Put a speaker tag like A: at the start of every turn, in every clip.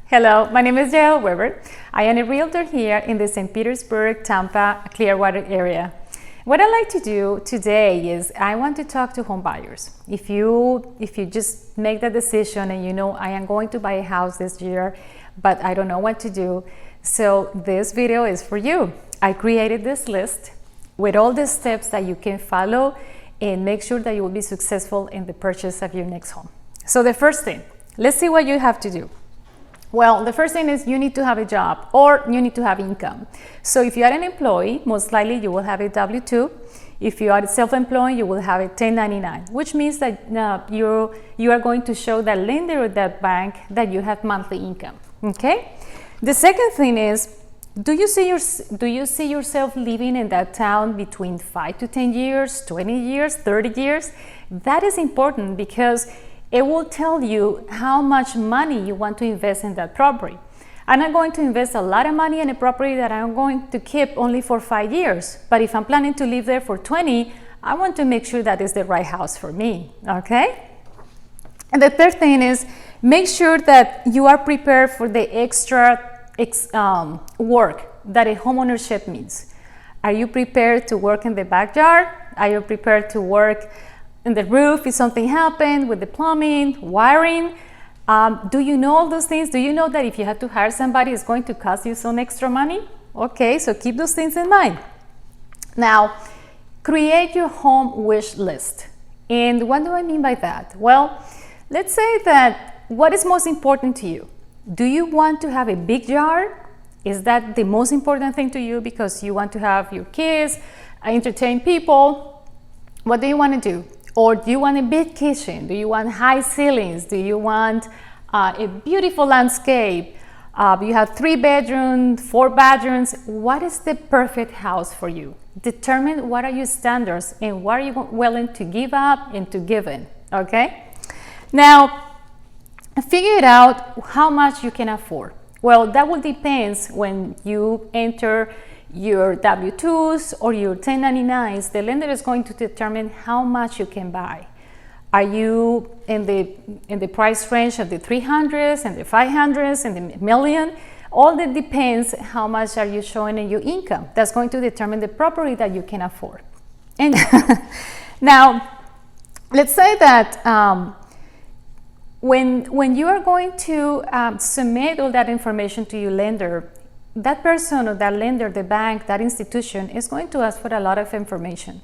A: Hello, my name is Jael Weber. I am a realtor here in the St. Petersburg, Tampa, Clearwater area. What I like to do today is I want to talk to home buyers. If you just make the decision and you know I am going to buy a house this year, but I don't know what to do, so this video is for you. I created this list with all the steps that you can follow and make sure that you will be successful in the purchase of your next home. So the first thing, let's see what you have to do. Well, the first thing is you need to have a job or you need to have income. So if you are an employee, most likely you will have a W-2. If you are self-employed, you will have a 1099, which means that you are going to show that lender or that bank that you have monthly income. Okay. The second thing is, do you see yourself living in that town between 5 to 10 years, 20 years, 30 years? That is important because it will tell you how much money you want to invest in that property. I'm not going to invest a lot of money in a property that I'm going to keep only for 5 years. But if I'm planning to live there for 20, I want to make sure that it's the right house for me, okay? And the third thing is make sure that you are prepared for the extra work that a homeownership means. Are you prepared to work in the backyard? Are you prepared to work in the roof if something happened with the plumbing, wiring? Do you know all those things? Do you know that if you have to hire somebody, it's going to cost you some extra money? Okay, so keep those things in mind. Now, create your home wish list. And what do I mean by that? Well, let's say that what is most important to you? Do you want to have a big yard? Is that the most important thing to you because you want to have your kids, entertain people? What do you want to do? Or do you want a big kitchen? Do you want high ceilings? Do you want a beautiful landscape? You have 3 bedrooms, 4 bedrooms. What is the perfect house for you? Determine what are your standards and what are you willing to give up and to give in, okay? Now, figure it out how much you can afford. Well, that will depend when you enter your W-2s or your 1099s. The lender is going to determine how much you can buy. Are you in the price range of the 300s and the 500s and the million? All that depends how much are you showing in your income. That's going to determine the property that you can afford. And now, let's say that when you are going to submit all that information to your lender, that person or that lender, the bank, that institution is going to ask for a lot of information.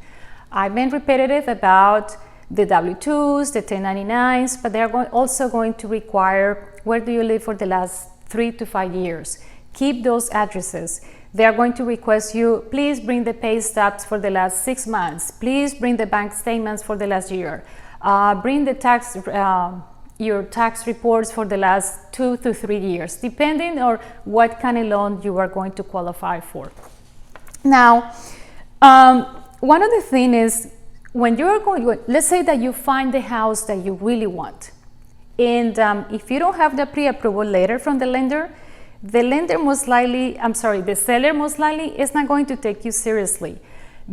A: I've been repetitive about the W-2s, the 1099s, but they're also going to require where do you live for the last 3 to 5 years. Keep those addresses. They are going to request you, please bring the pay stubs for the last 6 months. Please bring the bank statements for the last year. Bring the your tax reports for the last 2 to 3 years, depending on what kind of loan you are going to qualify for. Now, one of the things is when you are going, let's say that you find the house that you really want, and if you don't have the pre-approval letter from the lender most likely, the seller most likely is not going to take you seriously,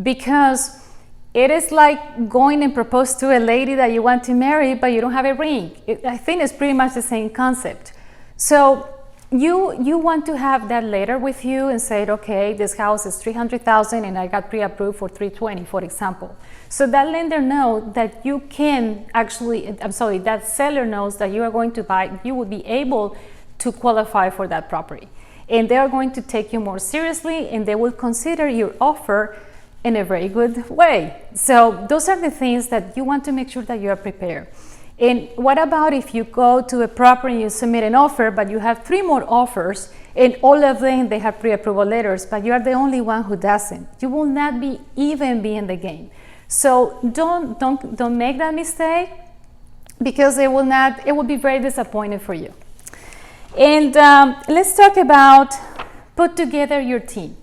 A: because it is like going and propose to a lady that you want to marry, but you don't have a ring. I think it's pretty much the same concept. So you want to have that letter with you and say, okay, this house is $300,000 and I got pre-approved for $320,000, for example. So that lender knows that you can actually, that seller knows that you are going to buy, you will be able to qualify for that property. And they are going to take you more seriously and they will consider your offer in a very good way. So those are the things that you want to make sure that you are prepared. And what about if you go to a property and you submit an offer, but you have 3 more offers and all of them they have pre-approval letters, but you are the only one who doesn't? You will not even be in the game. So don't make that mistake, because it will be very disappointing for you. And let's talk about put together your team.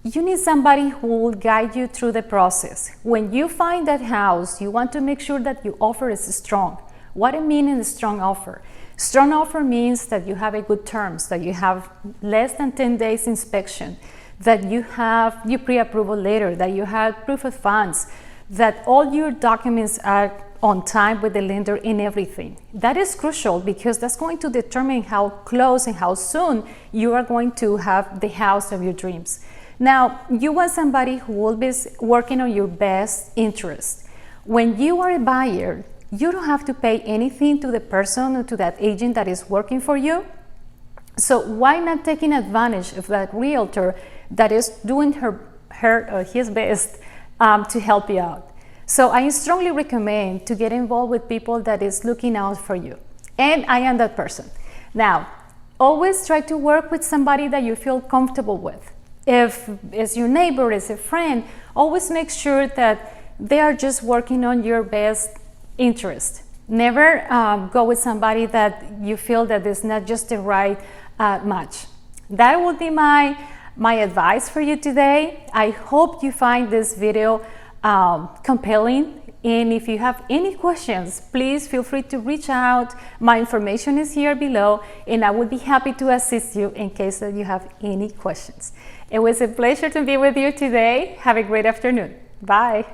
A: You need somebody who will guide you through the process. When you find that house, you want to make sure that your offer is strong. What do I mean in a strong offer? Strong offer means that you have a good terms, that you have less than 10 days inspection, that you have your pre-approval letter, that you have proof of funds, that all your documents are on time with the lender in everything. That is crucial because that's going to determine how close and how soon you are going to have the house of your dreams. Now, you want somebody who will be working on your best interest. When you are a buyer, you don't have to pay anything to the person or to that agent that is working for you. So why not taking advantage of that realtor that is doing her or his best to help you out? So I strongly recommend to get involved with people that is looking out for you. And I am that person. Now, always try to work with somebody that you feel comfortable with. If it's your neighbor, it's a friend, always make sure that they are just working on your best interest. Never go with somebody that you feel that is not just the right match. That would be my advice for you today. I hope you find this video compelling, and if you have any questions, please feel free to reach out. My information is here below, and I would be happy to assist you in case that you have any questions. It was a pleasure to be with you today. Have a great afternoon. Bye.